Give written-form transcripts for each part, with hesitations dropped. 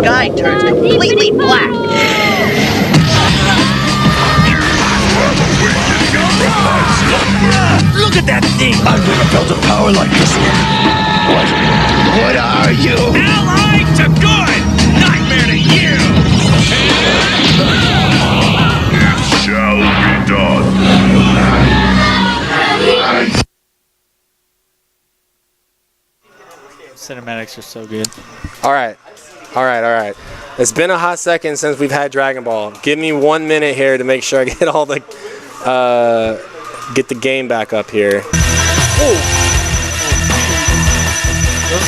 sky turns completely black. Look at that thing! I've never felt a power like this one. What are you? Ally to good! Nightmare to you! It shall be done. Cinematics are so good. All right. It's been a hot second since we've had Dragon Ball. Give me 1 minute here to make sure I get all the get the game back up here. Those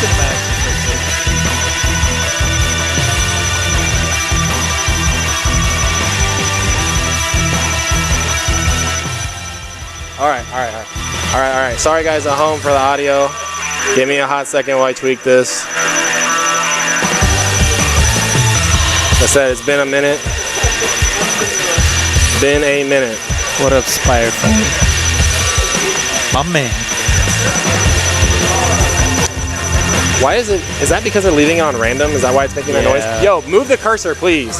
cinematics are so sick. All right. Sorry guys at home for the audio. Give me a hot second while I tweak this. Like I said, it's been a minute. What up, Spire fan? My man. Why is that because they're leaving it on random? Is that why it's making that noise? Yo, move the cursor, please.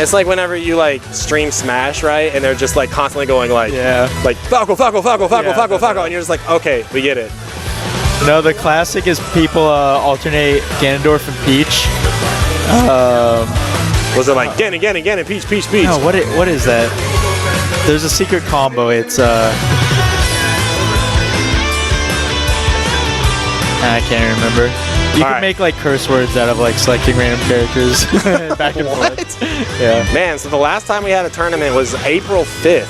It's like whenever you like stream Smash, right? And they're just like constantly going like, like Falco, and you're just like, okay, we get it. No, the classic is people alternate Ganondorf and Peach. Was it like Ganon, Peach? No, what is that? There's a secret combo. It's I can't remember. You can make like curse words out of like selecting random characters back and forth. Yeah. Man, so the last time we had a tournament was April 5th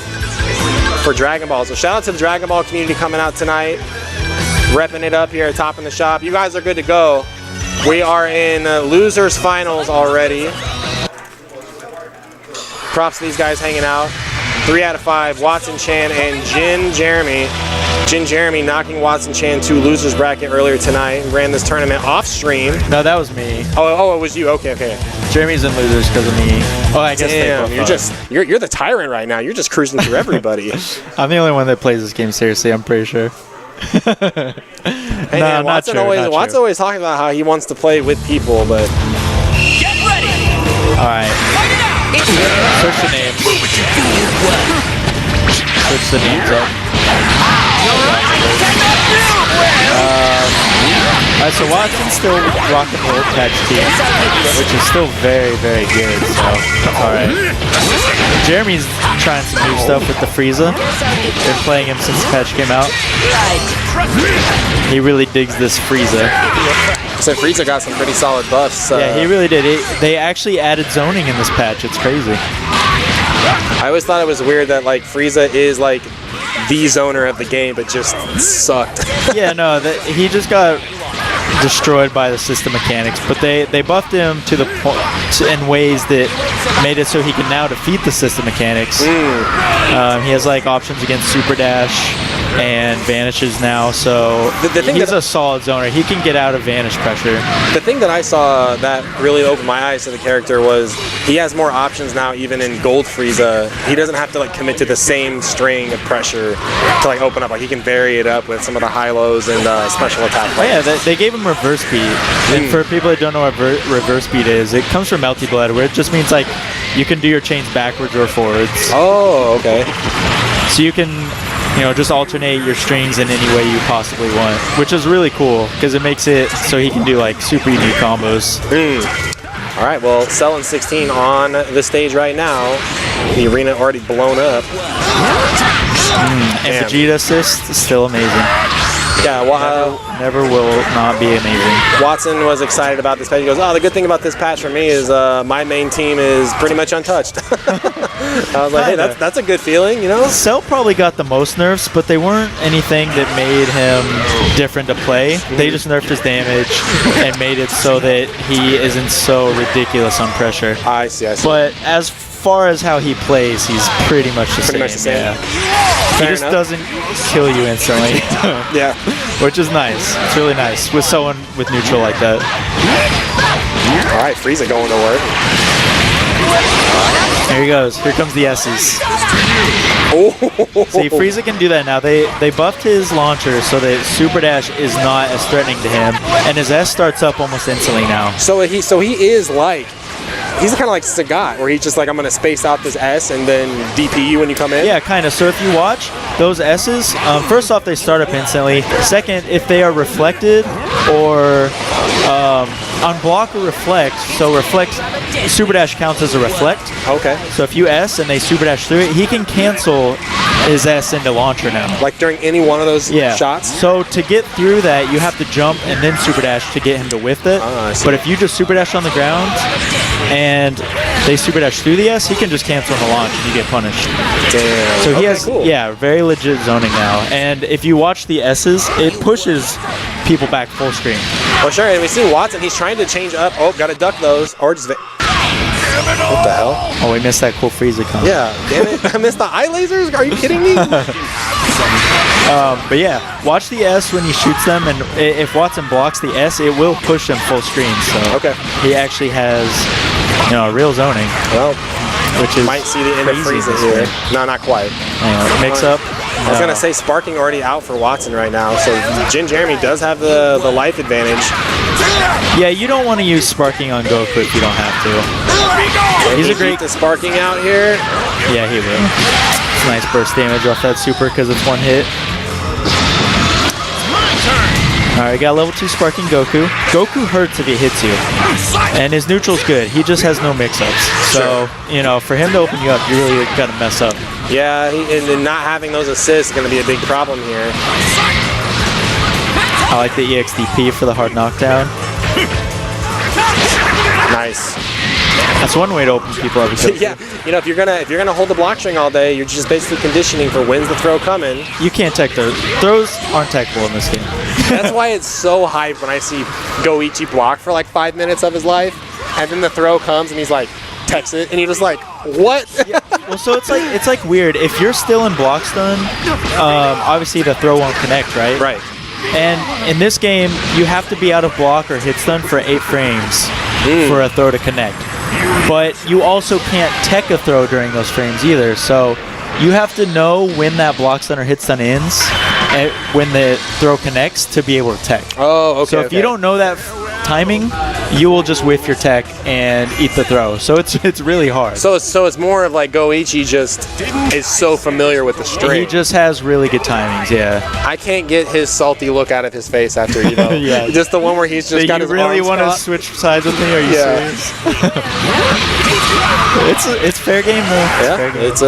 for Dragon Ball. So shout out to the Dragon Ball community coming out tonight, repping it up here at Top in the Shop. You guys are good to go. We are in losers finals already. Props to these guys hanging out. 3 out of 5, Watson Chan and Jin Jeremy. Jin Jeremy knocking Watson Chan to losers bracket earlier tonight. Ran this tournament off stream. No, that was me. Oh, it was you. Okay. Jeremy's in losers because of me. Oh, I guess damn, you're the tyrant right now. You're just cruising through everybody. I'm the only one that plays this game seriously. I'm pretty sure. Hey, man, Watson always talking about how he wants to play with people, but Get ready! all right. Search the names. Search the names up. Alright, so Watson's still rocking the old patch team, which is still very, very good. So, alright. Jeremy's trying some new stuff with the Frieza. Been playing him since the patch came out. He really digs this Frieza. So Frieza got some pretty solid buffs. Yeah, he really did. They actually added zoning in this patch. It's crazy. I always thought it was weird that like Frieza is like the zoner of the game, but just sucked. Yeah, no, he just got destroyed by the system mechanics, but they buffed him to the point in ways that made it so he can now defeat the system mechanics. He has like options against Super Dash and vanishes now, so he's a solid zoner. He can get out of vanish pressure. The thing that I saw that really opened my eyes to the character was he has more options now. Even in Gold Frieza, he doesn't have to like commit to the same string of pressure to like open up. Like he can vary it up with some of the high lows and special attack plays. Yeah, they gave him reverse speed. And for people that don't know what reverse speed is, it comes from Melty Blood, where it just means like you can do your chains backwards or forwards. Oh, okay. So you can, just alternate your strings in any way you possibly want, which is really cool because it makes it so he can do like super unique combos. All right, well, Cell 16 on the stage right now. The arena already blown up. And Vegeta assist is still amazing. Yeah, well, never will not be amazing. Watson was excited about this patch. He goes, "Oh, the good thing about this patch for me is my main team is pretty much untouched." I was like, "Hey, that's a good feeling, Cell probably got the most nerfs, but they weren't anything that made him different to play. They just nerfed his damage and made it so that he isn't so ridiculous on pressure. I see. But as far as how he plays, he's pretty much the same. Yeah. He just doesn't kill you instantly. Yeah. Which is nice. It's really nice with someone with neutral like that. All right, Frieza going to work. There he goes. Here comes the S's. Oh. See, Frieza can do that now. They buffed his launcher so that Super Dash is not as threatening to him, and his S starts up almost instantly now. So he is like, he's kind of like Sagat, where he's just like, I'm gonna space out this S and then DP you when you come in. Yeah, kind of. So if you watch those S's, first off, they start up instantly. Second, if they are reflected or on block or reflect, so reflect, Super Dash counts as a reflect. Okay. So if you S and they Super Dash through it, he can cancel his S into launcher now. Like during any one of those shots? So to get through that, you have to jump and then Super Dash to get him to whiff it. But if you just Super Dash on the ground and they Super Dash through the S, he can just cancel on the launch and you get punished. Damn. So he has, very legit zoning now. And if you watch the S's, it pushes people back full screen. Well, sure. And we see Watson, he's trying to change up. Oh, gotta duck those. Or just... What the hell? Oh, we missed that cool Frieza comment. Yeah, damn it. I missed the eye lasers? Are you kidding me? But yeah, watch the S when he shoots them, and if Watson blocks the S, it will push him full screen. So he actually has, real zoning. Well, which is might see the end of Frieza here. No, not quite. Mix up. I was gonna say sparking already out for Watson right now, so Jin Jeremy does have the life advantage. Yeah, you don't want to use sparking on Goku if you don't have to. He's a great sparking out here. Yeah, he will. It's nice burst damage off that super because it's one hit. Alright, got level 2 sparking Goku. Goku hurts if he hits you. And his neutral's good. He just has no mix-ups. So, for him to open you up, you really gotta mess up. Yeah, and not having those assists is gonna be a big problem here. I like the EXDP for the hard knockdown. Nice. That's one way to open people up. Yeah, if you're gonna hold the block string all day, you're just basically conditioning for when's the throw coming. You can't tech those. Throws aren't techable in this game. That's why it's so hype when I see Goichi block for like 5 minutes of his life, and then the throw comes and he's like, techs it, and you're just like, what? Yeah. Well, so it's like weird. If you're still in block stun, obviously the throw won't connect, right? Right. And in this game, you have to be out of block or hit stun for 8 frames for a throw to connect. But you also can't tech a throw during those frames either. So you have to know when that block stun or hit stun ends, and when the throw connects to be able to tech. Oh, okay. So if you don't know that timing, you will just whiff your tech and eat the throw. So it's really hard. So it's more of like Goichi just is so familiar with the string. He just has really good timings, yeah. I can't get his salty look out of his face after, yeah. Just the one where he's just got his arms You really want to switch sides with me? Are you serious? It's fair game though. It's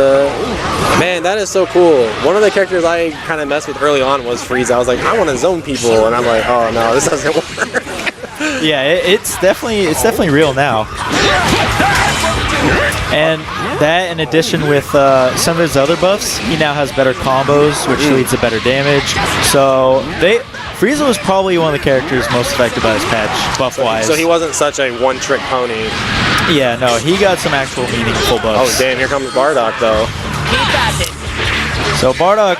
man, that is so cool. One of the characters I kind of messed with early on was Frieza. I was like, I want to zone people, and I'm like, oh no, this doesn't work. Yeah, it's definitely real now. And that, in addition with some of his other buffs, he now has better combos, which leads to better damage. So Frieza was probably one of the characters most affected by this patch, buff-wise. So he wasn't such a one-trick pony. Yeah, no, he got some actual meaningful buffs. Oh damn, here comes Bardock though. So Bardock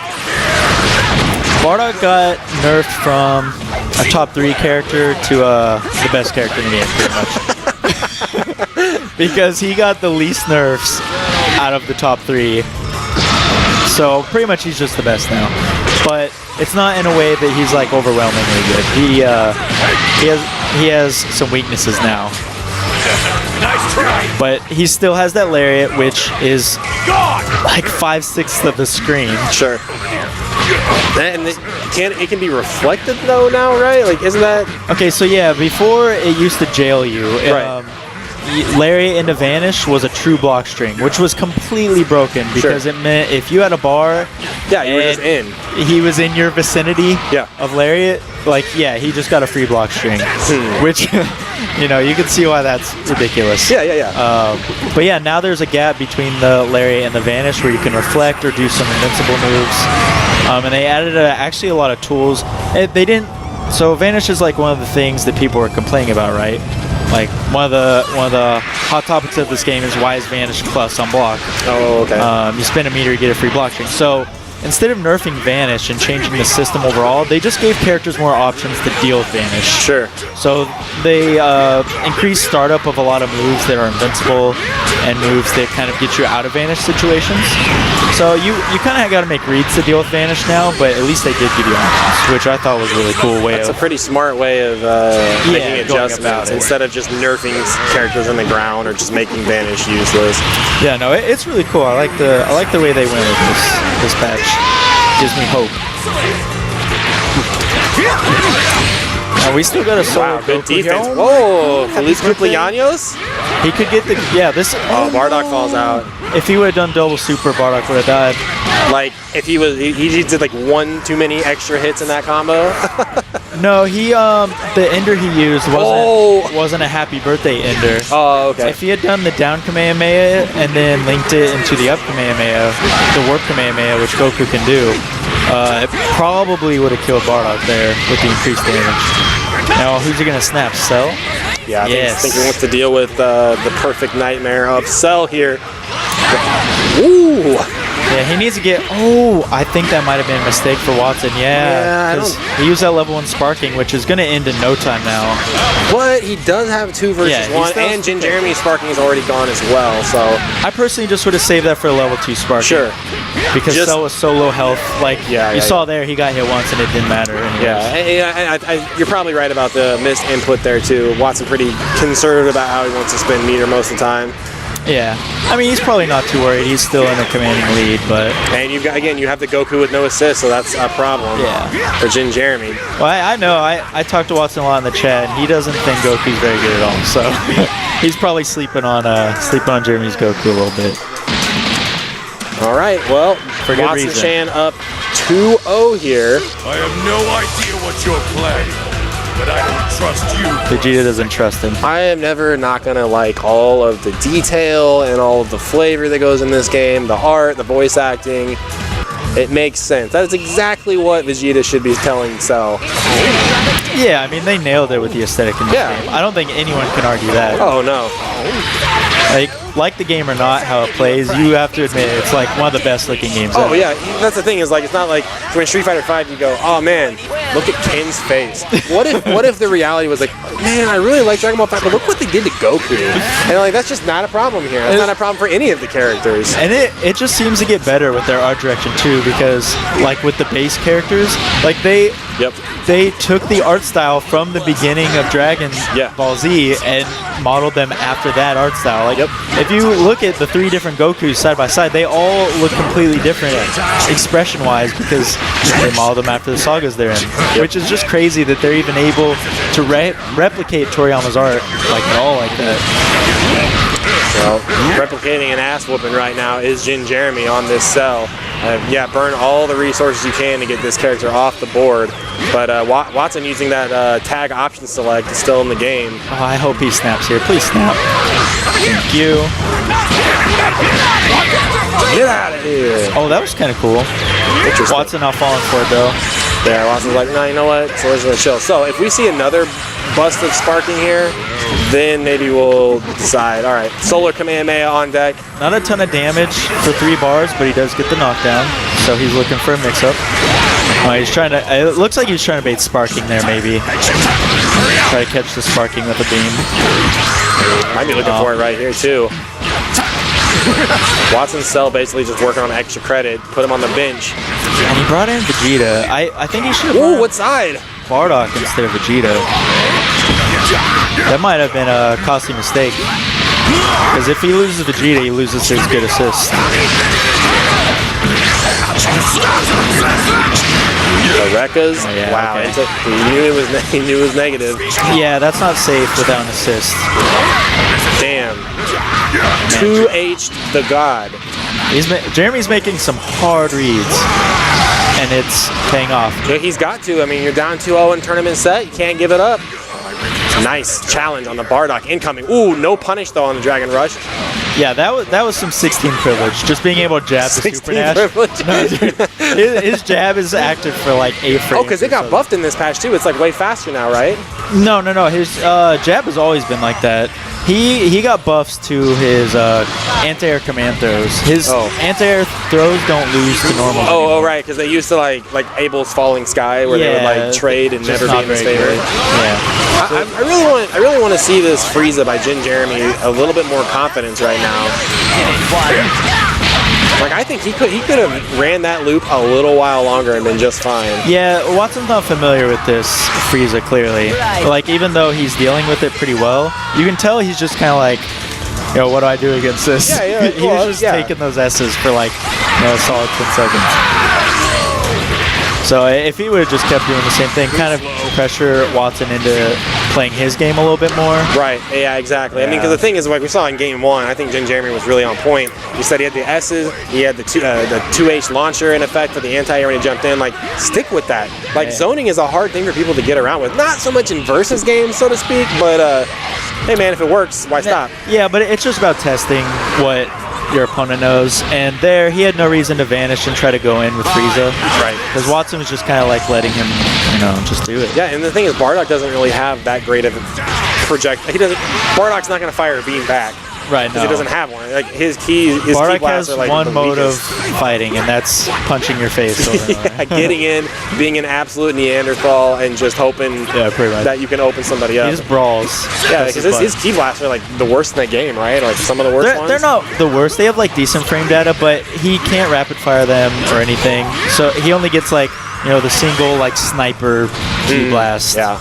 got nerfed from a top 3 character to the best character in the game, pretty much. Because he got the least nerfs out of the top 3. So pretty much he's just the best now. But it's not in a way that he's like overwhelmingly good. He has some weaknesses now. But he still has that lariat, which is like 5/6 of the screen. Sure. And it can be reflected though now, right? Like, isn't that... Okay, so yeah, before it used to jail you. Right. Lariat into Vanish was a true block string, which was completely broken because it meant if you had a bar, you were just in. He was in your vicinity of Lariat, he just got a free block string, which you can see why that's ridiculous. But yeah, now there's a gap between the Lariat and the Vanish where you can reflect or do some invincible moves, and they added actually a lot of tools. They didn't. So Vanish is like one of the things that people were complaining about, right? Like one of the hot topics of this game is why is Vanish plus on block? Oh, okay. You spend a meter, you get a free block string. So instead of nerfing Vanish and changing the system overall, they just gave characters more options to deal with Vanish. Sure. So they increased startup of a lot of moves that are invincible and moves that kind of get you out of Vanish situations. So you kind of got to make reads to deal with Vanish now, but at least they did give you options, which I thought was a really cool way. That's a pretty smart way of making adjustments instead of just nerfing characters on the ground or just making Vanish useless. Yeah, no, it's really cool. I like the way they went with this patch. Gives me hope. Now we still got a solo good Goku defense. here. Whoa, Feliz Cumpleaños? He could get the this. Oh, Bardock falls out. If he would have done double super, Bardock would have died. Like if he did like one too many extra hits in that combo. No, the ender he used wasn't a happy birthday ender. Oh, okay. If he had done the down Kamehameha and then linked it into the up Kamehameha, the warp Kamehameha, which Goku can do, it probably would have killed Bardock there with the increased damage. Now, who's he gonna snap? Cell? Yeah, I think he wants to deal with the perfect nightmare of Cell here. Ooh. Yeah, he needs to get. Oh, I think that might have been a mistake for Watson. Yeah, because he used that level 1 sparking, which is going to end in no time now. But he does have 2 versus 1, and Jin Jeremy's sparking is already gone as well. So I personally just would have saved that for a level 2 sparking. Sure. Because Cell was so low health. Like you saw there, he got hit once and it didn't matter. Yeah, you're probably right about the missed input there too. Watson pretty conservative about how he wants to spin meter most of the time. Yeah, I mean he's probably not too worried. He's still in a commanding lead, but and you have the Goku with no assist, so that's a problem. For Jin Jeremy. Well, I know. I talked to Watson a lot in the chat, and he doesn't think Goku's very good at all. So he's probably sleeping on Jeremy's Goku a little bit. All right, well, Watson Chan up 2-0 here. I have no idea what you're planning, but I don't trust you. Vegeta doesn't trust him. I am never not gonna like all of the detail and all of the flavor that goes in this game, the art, the voice acting. It makes sense. That is exactly what Vegeta should be telling Cell. Yeah, I mean they nailed it with the aesthetic in this game. I don't think anyone can argue that. Oh no. Like the game or not, how it plays, you have to admit it's like one of the best looking games ever. Oh yeah, that's the thing is like it's not like when Street Fighter V you go, oh man, look at Ken's face. What if the reality was like, man, I really like Dragon Ball V, but look what they did to Goku. And like that's just not a problem here. That's not a problem for any of the characters. And it just seems to get better with their art direction too, because like with the base characters, like they took the art style from the beginning of Dragon Ball Z and modeled them after that art style. Like if you look at the 3 different Gokus side by side, they all look completely different expression wise because they modeled them after the sagas they're in. Which is just crazy that they're even able to replicate Toriyama's art like at all like that. Well, replicating an ass whooping right now is Jin Jeremy on this Cell. Burn all the resources you can to get this character off the board. But Watson using that tag option select is still in the game. Oh, I hope he snaps here. Please snap. Thank you. Get out of here. Oh, that was kind of cool. Watson not falling for it though. Yeah, Watson's like, no, you know what? So we're just gonna chill. So if we see another bust of sparking here, then maybe we'll decide. All right, Solar Kamehameha on deck. Not a ton of damage for 3 bars, but he does get the knockdown. So he's looking for a mix-up. He's trying to. It looks like he's trying to bait sparking there, maybe. Try to catch the sparking with a beam. Might be looking for it right here too. Watson's Cell basically just working on extra credit. Put him on the bench. And he brought in Vegeta. I think he should have. Ooh, what side? Bardock instead of Vegeta. That might have been a costly mistake. Because if he loses Vegeta, he loses his good assist. The Rekkas? Oh, yeah, wow, okay. he knew it was negative. Yeah, that's not safe without an assist. Damn. 2H the God. Jeremy's making some hard reads, and it's paying off. Yeah, he's got to. I mean, you're down 2-0 in tournament set. You can't give it up. Nice challenge on the Bardock incoming. Ooh, no punish though on the Dragon Rush. Yeah, that was some 16 privilege. Just being able to jab the Super Dash. No, dude, his jab is active for like 8 frames. Oh, because it got buffed in this patch too. It's like way faster now, right? No. His jab has always been like that. He got buffs to his anti-air command throws. His anti-air throws don't lose to normal. Oh, right, because they used to like Abel's Falling Sky, where they would like trade and never be in his favor. Yeah. I really want to see this Frieza by Jin Jeremy a little bit more confidence right now. Like, I think he could have ran that loop a little while longer and been just fine. Yeah, Watson's not familiar with this Frieza, clearly. Like, even though he's dealing with it pretty well, you can tell he's just kind of like, yo, what do I do against this? Yeah, he was just taking those S's for like, a solid 10 seconds. So if he would have just kept doing the same thing, kind of pressure Watson into playing his game a little bit more. Right, yeah, exactly. Yeah. I mean, because the thing is, like we saw in Game 1, I think Jin Jeremy was really on point. He said he had the S's, he had the 2H launcher in effect for the anti-air when he jumped in. Like, stick with that. Like, zoning is a hard thing for people to get around with. Not so much in versus games, so to speak, but hey man, if it works, why stop? Yeah, but it's just about testing what your opponent knows, and there he had no reason to vanish and try to go in with Frieza. Right. Because Watson was just kind of like letting him, just do it. Yeah, and the thing is, Bardock doesn't really have that great of a project. Bardock's not going to fire a beam back. Right, because he doesn't have one. Like his Bardock blasts has are like one mode of fighting, and that's punching your face. Yeah, getting in, being an absolute Neanderthal, and just hoping that you can open somebody up. He just brawls. Yeah, because his key blasts are like the worst in the game, right? Like some of the worst ones. They're not the worst. They have like decent frame data, but he can't rapid fire them or anything. So he only gets like the single like sniper key blast. Yeah.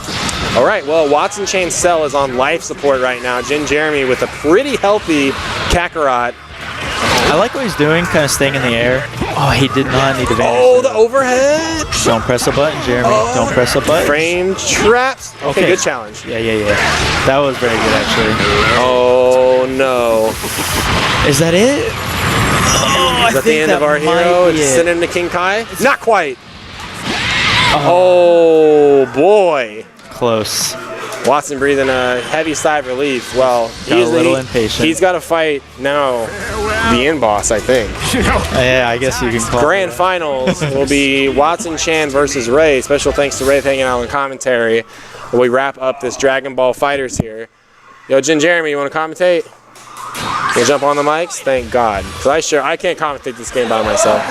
All right, well, Watson Chain Cell is on life support right now. Jin Jeremy with a pretty healthy Kakarot. I like what he's doing, kind of staying in the air. Oh, he did not need to vanish. Oh, the overhead. Don't press a button, Jeremy. Don't press a button. Frame traps. Okay, good challenge. Yeah. That was very good, actually. Oh, no. Is that it? Is that the end of our hero? It's sending him to King Kai? Not quite. Oh, boy. Close. Watson breathing a heavy sigh of relief. Well, Got a little impatient. He's got to fight now the end boss, I think. Yeah, I guess you can call Grand Finals will be Watson Chan versus Ray. Special thanks to Ray hanging out in commentary while we wrap up this Dragon Ball Fighters here. Yo, Jin Jeremy, you want to commentate? You jump on the mics? Thank God. Because I can't commentate this game by myself.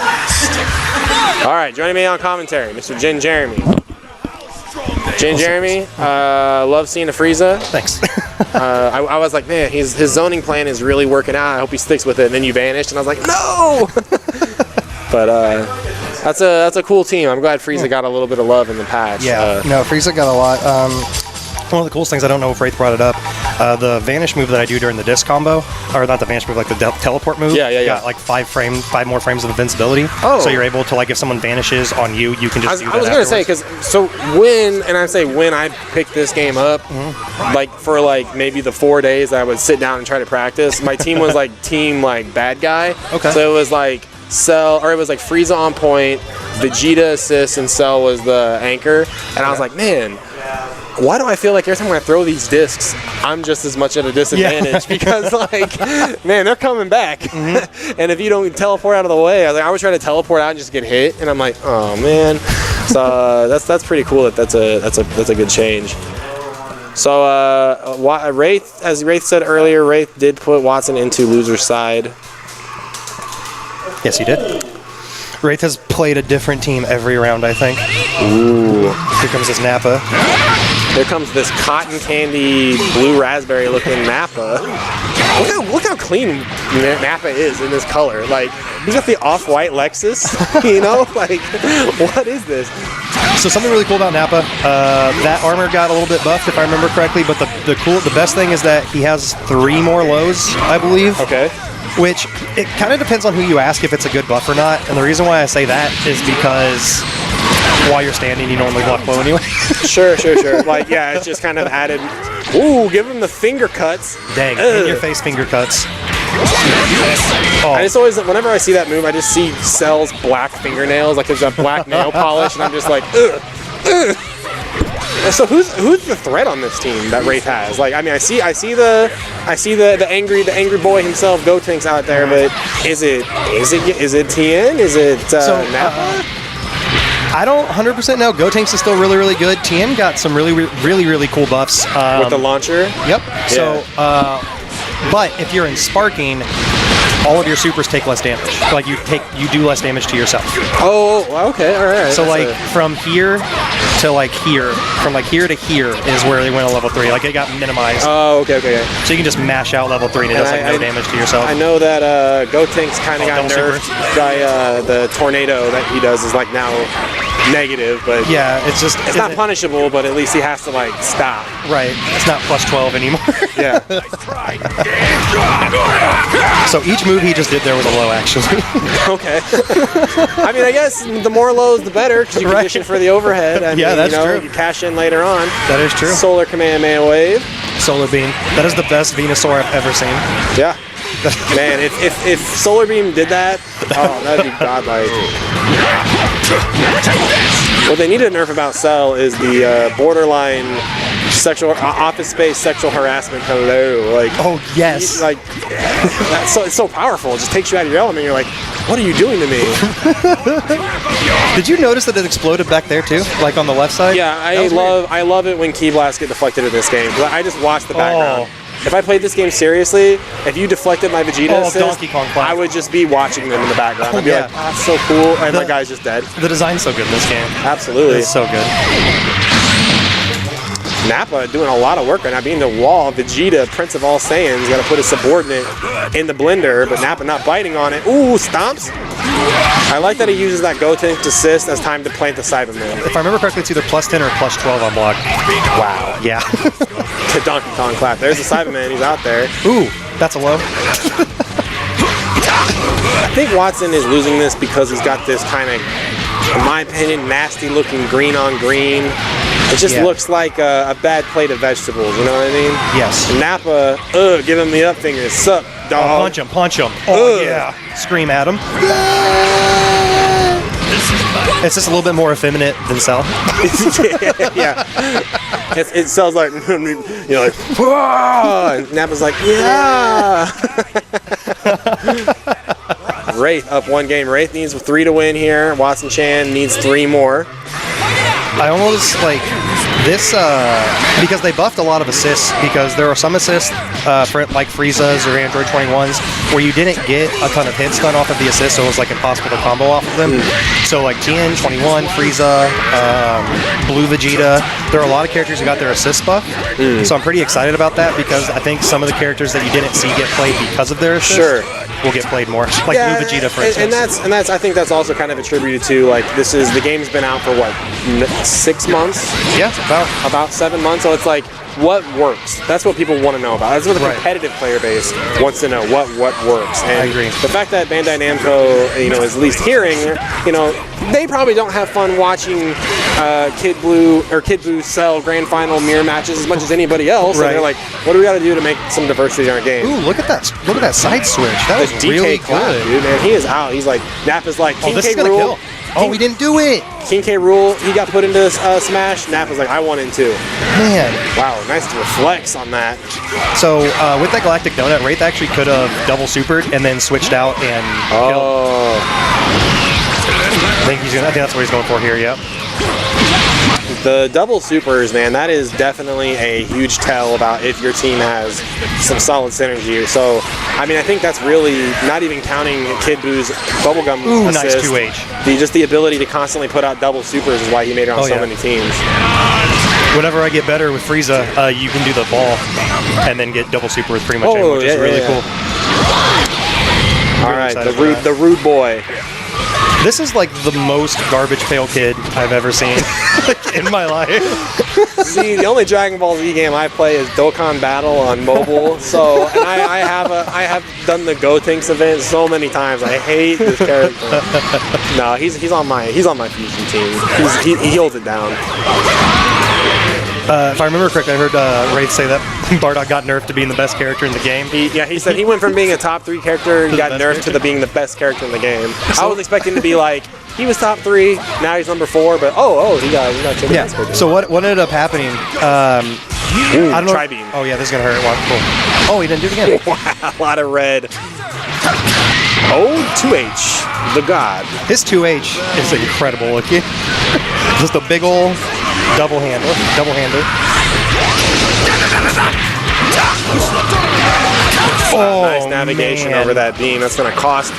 All right, joining me on commentary, Mr. Jin Jeremy. Jin Jeremy, love seeing a Frieza. Thanks. I was like, man, his zoning plan is really working out. I hope he sticks with it. And then you vanished, and I was like, no! But that's a cool team. I'm glad Frieza got a little bit of love in the patch. Yeah, no, Frieza got a lot. One of the coolest things, I don't know if Wraith brought it up, the vanish move that I do during the disc combo, or not the vanish move, like the teleport move. Yeah. Got like 5 more frames of invincibility. Oh. So you're able to, like, if someone vanishes on you, you can just do that. I was going to say, because when I picked this game up, like for like maybe the 4 days that I would sit down and try to practice, my team was like team like bad guy. Okay. So it was like it was like Frieza on point, Vegeta assist, and Cell was the anchor. And I was like, man, why do I feel like every time I throw these discs, I'm just as much at a disadvantage? Because, like, man, they're coming back. And if you don't teleport out of the way, I was trying to teleport out and just get hit, and I'm like, oh man. So that's pretty cool. That's a good change. So Wraith, as Wraith said earlier, Wraith did put Watson into loser's side. Yes, he did. Wraith has played a different team every round, I think. Ooh. Here comes this Nappa. Here comes this cotton candy, blue raspberry looking Nappa. Look how clean Nappa is in this color. Like, he's got the off-white Lexus, Like, what is this? So something really cool about Nappa, that armor got a little bit buffed, if I remember correctly, but the best thing is that he has 3 more lows, I believe. Okay. Which, it kind of depends on who you ask if it's a good buff or not. And the reason why I say that is because while you're standing, you normally block low anyway. Sure. Like, yeah, it's just kind of added. Ooh, give him the finger cuts. Dang, in-your-face finger cuts. I just always, whenever I see that move, I just see Cell's black fingernails, like there's a black nail polish, and I'm just like, ugh. So who's the threat on this team that Wraith has? Like, I mean, I see the angry boy himself, Gotenks out there, but is it Tien? Is it Nappa? I don't 100% know. Gotenks is still really, really good. Tien got some really cool buffs. With the launcher? Yep. So, but if you're in sparking, all of your supers take less damage. Like you do less damage to yourself. Oh, okay, all right. So like from here to like here, from like here to here is where they went on level 3. Like it got minimized. Oh, okay. So you can just mash out level 3 and it does like no damage to yourself. I know that Gotenks kind of got nerfed by the tornado that he does is like now negative, but yeah, it's not punishable, but at least he has to like stop. Right. It's not plus 12 anymore. Yeah. So each move he just did there was a low, actually. Okay. I mean, I guess the more lows, the better, because you condition for the overhead. I mean, that's true. You cash in later on. That is true. Solar Kamehameha Wave. Solar Beam. That is the best Venusaur I've ever seen. Yeah. Man, if Solar Beam did that, oh, that'd be godlike. What they need to nerf about Cell is the borderline sexual office space sexual harassment. Hello, like oh yes, like that's it's so powerful. It just takes you out of your element. You're like, what are you doing to me? Did you notice that it exploded back there too, like on the left side? Yeah, I love it when key blasts get deflected in this game. I just watch the background. If I played this game seriously, if you deflected my Vegeta assist, Donkey Kong I would just be watching them in the background. I'd be like, oh, that's so cool, and my guy's just dead. The design's so good in this game. Absolutely. It's so good. Nappa doing a lot of work right now, being the wall. Vegeta, Prince of All Saiyans, got to put his subordinate in the blender, but Nappa not biting on it. Ooh, stomps. I like that he uses that Gotenks assist as time to plant the Cyberman. If I remember correctly, it's either plus 10 or plus 12 on block. Wow. Yeah. To Donkey Kong clap. There's the Cyberman. He's out there. Ooh, that's a low. I think Watson is losing this because he's got this kind of, in my opinion, nasty looking green on green. It just looks like a bad plate of vegetables, you know what I mean? Yes. Nappa, give him the up finger. Sup, dog. Punch him. Oh, yeah. Scream at him. It's just a little bit more effeminate than Cell. Yeah. It sounds like, you know, like, whoa! And Nappa's like, yeah! Wraith up one game. Wraith needs 3 to win here. Watson Chan needs 3 more. I almost like this because they buffed a lot of assists, because there are some assists for like Frieza's or Android 21s where you didn't get a ton of hit stun off of the assist, so it was like impossible to combo off of them. So like Tien, 21, Frieza, Blue Vegeta, there are a lot of characters who got their assist buff. So I'm pretty excited about that, because I think some of the characters that you didn't see get played because of their assist will get played more. Like Blue Vegeta, for instance. And that's I think that's also kind of attributed to, like, the game's been out for what, 6 months? Yeah, about 7 months. So it's like, what works? That's what people want to know about. That's what the competitive player base wants to know. What works? And I agree. The fact that Bandai Namco, is at least hearing, they probably don't have fun watching Kid Buu Cell Grand Final mirror matches as much as anybody else. And they're like, what do we got to do to make some diversity in our game? Ooh, look at that side switch. That was really good, dude. Man, he is out. He's like, Nappa's like, King this K. is gonna kill. Oh, we didn't do it. King K. Rool, he got put into Smash. Nappa's like, I want in too. Man. Wow, nice to reflex on that. So with that Galactic Donut, Wraith actually could have double supered and then switched out and killed. I think that's what he's going for here, yep. The double supers, man, that is definitely a huge tell about if your team has some solid synergy. So, I mean, I think that's really not even counting Kid Buu's bubblegum assist. Nice 2H. Just the ability to constantly put out double supers is why he made it on so many teams. Whenever I get better with Frieza, you can do the ball and then get double super with pretty much anyone, which is really cool. All right, the rude boy. This is like the most garbage pail kid I've ever seen in my life. See, the only Dragon Ball Z game I play is Dokkan Battle on mobile. So, and I have done the Gotenks event so many times. I hate this character. No, he's on my fusion team. He holds it down. If I remember correctly, I heard Wraith say that Bardock got nerfed to being the best character in the game. He said he went from being a top 3 character and got nerfed to being the best character in the game. I was expecting to be like, he was top 3, now he's number 4, but he got taken. Yeah. So what ended up happening? I don't know. Tri-beam. Oh yeah, this is gonna hurt. Cool. Oh, he didn't do it again. Wow, a lot of red. Oh, 2H, the god. His 2H is incredible looking. Just a big ol' double-hander. Oh, nice navigation man. over that beam. That's going to cost.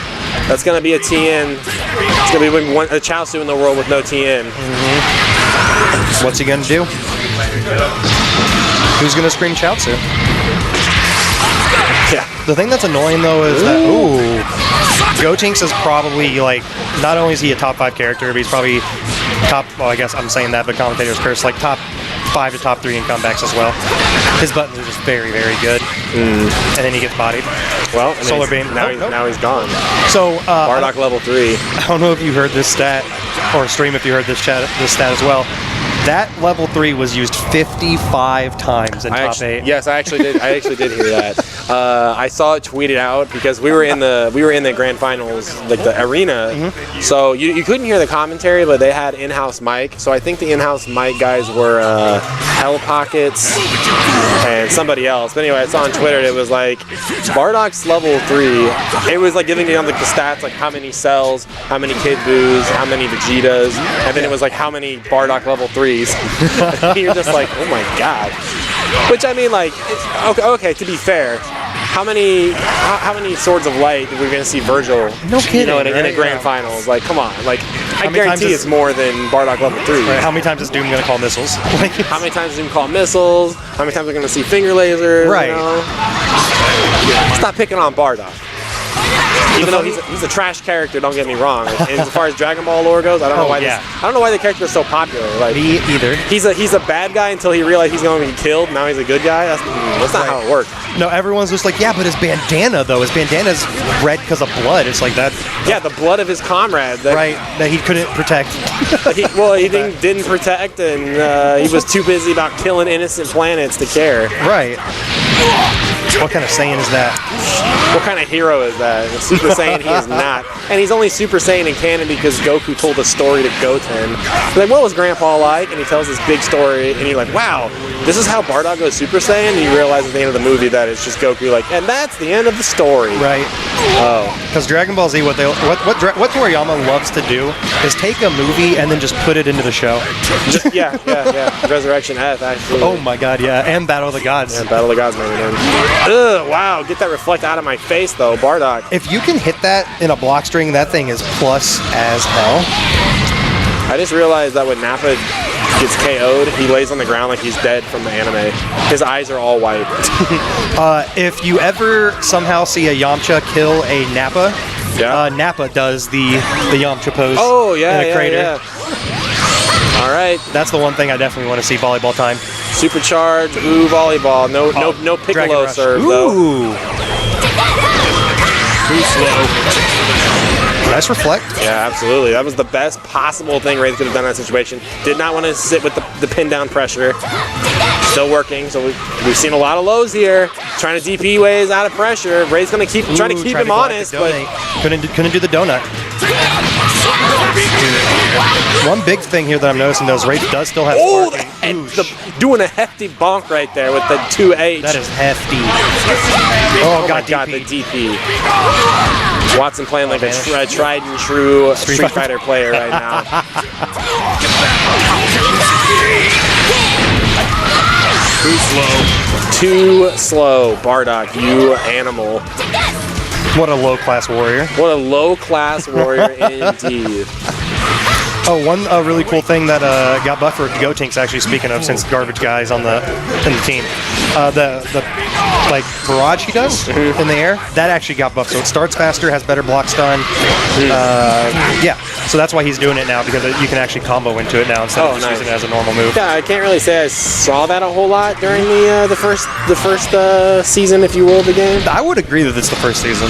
That's going to be a TN. It's going to be a Chaozu in the world with no TN. What's he gonna do? Who's gonna scream Chaozu? Yeah. The thing that's annoying though is that Gotenks is probably like, not only is he a top 5 character, but he's probably top. Well, I guess I'm saying that, but commentators curse, like top 5 to top 3 in comebacks as well. His buttons are just very, very good, and then he gets bodied. Well, Solar Beam. Now he's gone. So Bardock level 3. I don't know if you heard this stat, or stream if you heard this stat as well. That level 3 was used 55 times in top 8. Yes, I actually did. I actually did hear that. I saw it tweeted out because we were in the grand finals, like the arena. So you couldn't hear the commentary, but they had in-house mic. So I think the in-house mic guys were Hell Pockets and somebody else. But anyway, I saw on Twitter it was like Bardock's level 3. It was like giving you like the stats, like how many cells, how many Kid Boos, how many Vegetas, and then it was like how many Bardock level 3s. You're just like, oh my god. Which I mean, like, okay. To be fair, how many Swords of Light are we going to see Virgil? No kidding. In a grand finals? Like, come on. Like, I guarantee it's more than Bardock level 3. Right, how many times is Doom going to call missiles? How many times is Doom call missiles? How many times are we going to see finger lasers? Right. You know? Stop picking on Bardock. Even though he's a trash character, don't get me wrong. And as far as Dragon Ball lore goes, I don't know why the character is so popular. Like, me either. He's a bad guy until he realized he's going to be killed. Now he's a good guy. That's not how it works. No, everyone's just like, yeah, but his bandana though, his bandana's red because of blood. It's like that. Yeah, the blood of his comrade. That he couldn't protect. He didn't protect, and he was too busy about killing innocent planets to care. Right. What kind of Saiyan is that? What kind of hero is that? Super Saiyan he is not. And he's only Super Saiyan in canon because Goku told a story to Goten. Like, what was Grandpa like? And he tells this big story, and you're like, wow, this is how Bardock goes Super Saiyan? And you realize at the end of the movie that it's just Goku like, and that's the end of the story. Right. Oh. Because Dragon Ball Z, what Toriyama loves to do is take a movie and then just put it into the show. Yeah. Resurrection F, actually. Oh my god, yeah. And Battle of the Gods. Yeah, Battle of the Gods, man. Ugh, wow, get that reflect out of my face, though, Bardock. If you can hit that in a block string, that thing is plus as hell. I just realized that when Nappa gets KO'd, he lays on the ground like he's dead from the anime. His eyes are all white. If you ever somehow see a Yamcha kill a Nappa, Nappa does the Yamcha pose in a crater. Yeah. All right. That's the one thing I definitely want to see volleyball time. Supercharge, volleyball. No Piccolo serve, though. Too slow. Nice reflect. Yeah, absolutely. That was the best possible thing Wraith could have done in that situation. Did not want to sit with the pin down pressure. Still working, so we've seen a lot of lows here. Trying to DP ways out of pressure. Ray's going to trying to keep him honest, but couldn't do the donut. One big thing here that I'm noticing though is Wraith does still have doing a hefty bonk right there with the 2H. That is hefty. Oh my god, the DP. Watson playing like a tried and true Street Fighter player right now. Too slow. Too slow, Bardock, you animal. What a low-class warrior. What a low-class warrior indeed. Oh, one really cool thing that got buffed for Gotenks, actually, speaking of, since Garbage Guy's in the team, the like barrage he does in the air, that actually got buffed. So it starts faster, has better block stun. Yeah, so that's why he's doing it now, because you can actually combo into it now instead of just using it as a normal move. Yeah, I can't really say I saw that a whole lot during the first season, if you will, of the game. I would agree that it's the first season,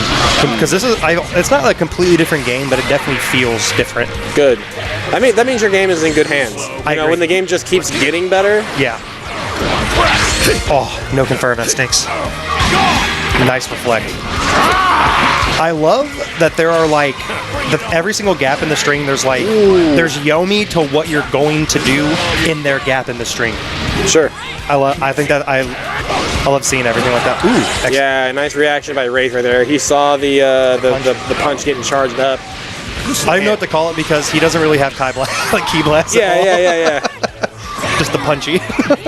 because it's not a completely different game, but it definitely feels different. Good. That means your game is in good hands. You know, when the game just keeps getting better. Yeah. Oh, no confirm, that stinks. Nice reflect. I love that there are like every single gap in the string. There's like there's Yomi to what you're going to do in their gap in the string. Sure. I think that I love seeing everything like that. Ooh, excellent. Yeah, nice reaction by Wraith right there. He saw the punch getting charged up. I don't know what to call it because he doesn't really have like key blast. Yeah. Just the punchy.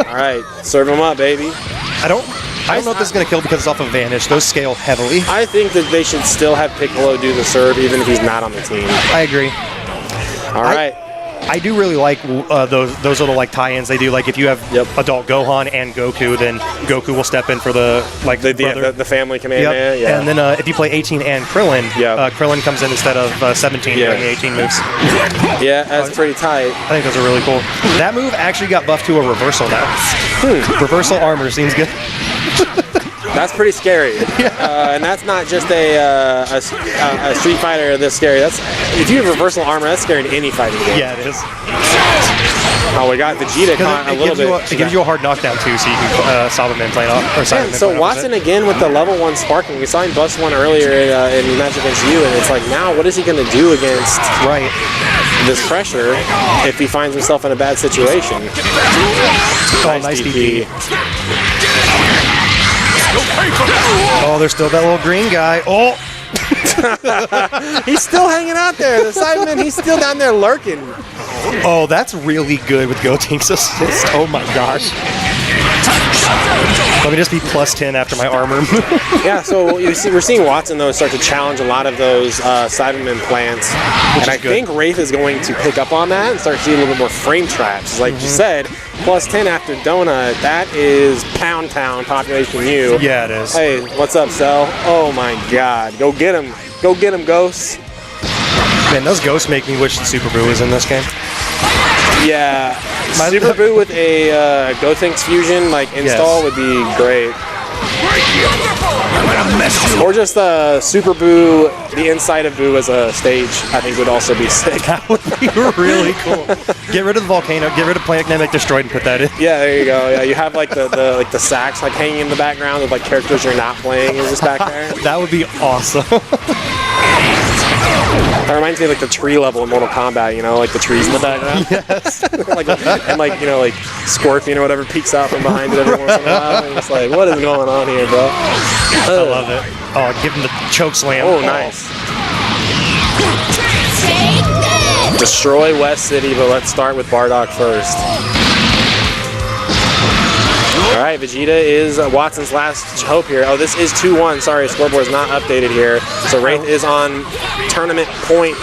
All right, serve him up, baby. I don't know if this is going to kill because it's off of Vanish. Those scale heavily. I think that they should still have Piccolo do the serve even if he's not on the team. I agree. All right. I do really like those little like tie-ins they do. Like if you have adult Gohan and Goku, then Goku will step in for the the family command. Yep. Yeah. And then if you play 18 and Krillin, Krillin comes in instead of 17 during the 18 moves. Yeah, that's pretty tight. I think those are really cool. That move actually got buffed to a reversal now. Reversal armor seems good. That's pretty scary. And that's not just a Street Fighter this scary. That's if you have reversal armor, that's scary in any fighting game. Yeah, it is. Oh, we got Vegeta caught a little bit. It gives you a hard knockdown too, so you can Cyberman play off. Or Cyberman so Watson again with the level 1 sparking. We saw him bust one earlier in the match against you, and it's like now what is he going to do against this pressure if he finds himself in a bad situation? Nice DP. Oh, there's still that little green guy. Oh! He's still hanging out there. The Cyberman, he's still down there lurking. Oh, that's really good with Gotenks assist. Oh my gosh. Let me just be plus 10 after my armor. Yeah, so we're seeing Watson, though, start to challenge a lot of those Cyberman plants. And I think Wraith is going to pick up on that and start to see a little bit more frame traps. Like you said, plus 10 after Donut, that is Pound Town population U. Yeah, it is. Hey, what's up, Cell? Oh my god. Go get him. Go get him, Ghosts. Man, those ghosts make me wish the Super Boo was in this game. Yeah. Super Boo with a Gotenks fusion install would be great. Or just Super Boo, the inside of Boo as a stage, I think would also be sick. That would be really cool. Get rid of the volcano, get rid of Planet Namek Destroyed and put that in. Yeah, there you go. Yeah, you have the sax hanging in the background with characters you're not playing is just back there. That would be awesome. That reminds me of the tree level in Mortal Kombat, the trees in the background. Yes. and Scorpion or whatever peeks out from behind it every once in a while. And it's like, what is going on here, bro? I love it. Oh, give him the choke slam. Oh, nice. Destroy West City, but let's start with Bardock first. All right, Vegeta is Watson's last hope here. Oh, this is 2-1. Sorry, scoreboard's not updated here. So Wraith is on tournament point.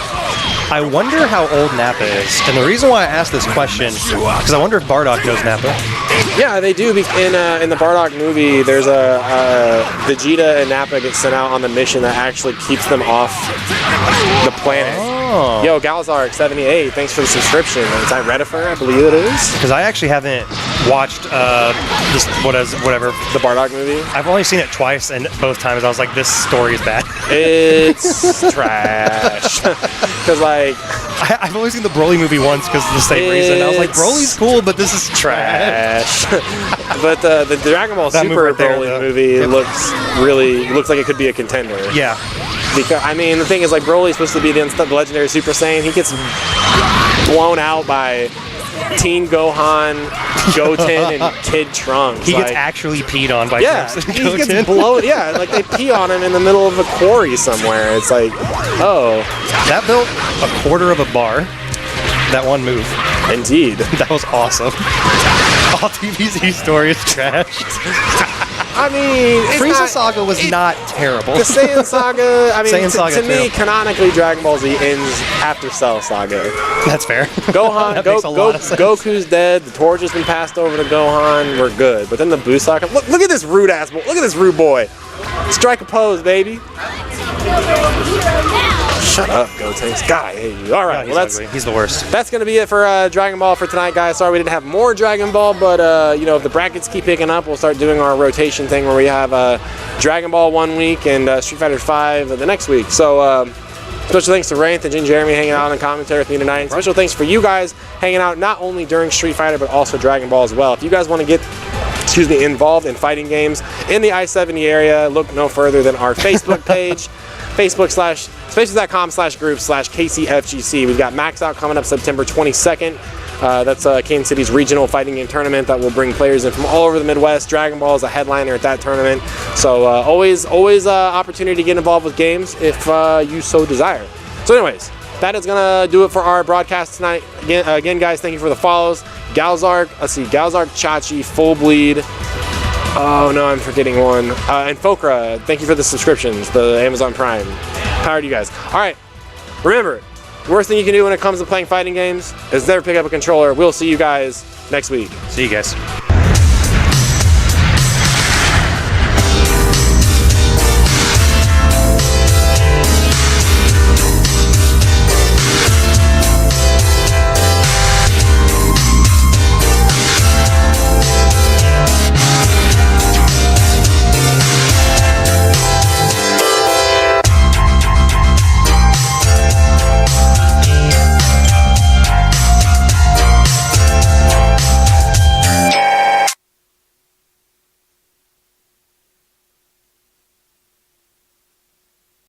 I wonder how old Nappa is. And the reason why I asked this question, because I wonder if Bardock knows Nappa. Yeah, they do. In the Bardock movie, there's Vegeta and Nappa get sent out on the mission that actually keeps them off the planet. Oh. Yo, Galzark 78, thanks for the subscription. Is that Redifer? I believe it is. Because I actually haven't watched whatever the Bardock movie. I've only seen it twice, and both times I was like, "This story is bad." It's trash. Because I've only seen the Broly movie once because of the same reason. I was like, Broly's cool, but this is trash. But the Dragon Ball Super Broly movie looks like it could be a contender. Yeah. Because the thing is, Broly's supposed to be the legendary Super Saiyan. He gets blown out by Teen Gohan, Goten, and Kid Trunks. He gets actually peed on by Trunks and Goten. He gets blown. Yeah, they pee on him in the middle of a quarry somewhere. It's like, oh. That built a quarter of a bar. That one move. Indeed. That was awesome. All DBZ story is trash. Frieza Saga was not terrible. The Saiyan Saga, Saiyan Saga to me, canonically, Dragon Ball Z ends after Cell Saga. That's fair. Gohan, Goku's dead. The torch has been passed over to Gohan. We're good. But then the Buu Saga. Look at this rude ass boy. Look at this rude boy. Strike a pose, baby. Shut up, Gotenks. God, I hate you. All right, he's the worst. That's going to be it for Dragon Ball for tonight, guys. Sorry we didn't have more Dragon Ball, but if the brackets keep picking up, we'll start doing our rotation thing where we have Dragon Ball one week and Street Fighter 5 the next week. So special thanks to Wraith and Jeremy hanging out on the commentary with me tonight. And special thanks for you guys hanging out not only during Street Fighter but also Dragon Ball as well. If you guys want to get involved in fighting games in the I-70 area, look no further than our Facebook page. Facebook.com/group/KCFGC. We've got Max Out coming up September 22nd. That's Kansas City's regional fighting game tournament that will bring players in from all over the Midwest. Dragon Ball is a headliner at that tournament. So always opportunity to get involved with games if you so desire. So anyways, that is going to do it for our broadcast tonight. Again, guys, thank you for the follows. Galzark, Chachi, Full Bleed. Oh, no, I'm forgetting one. And Fokra, thank you for the subscriptions, the Amazon Prime. Power to you guys. All right, remember, the worst thing you can do when it comes to playing fighting games is never pick up a controller. We'll see you guys next week. See you guys.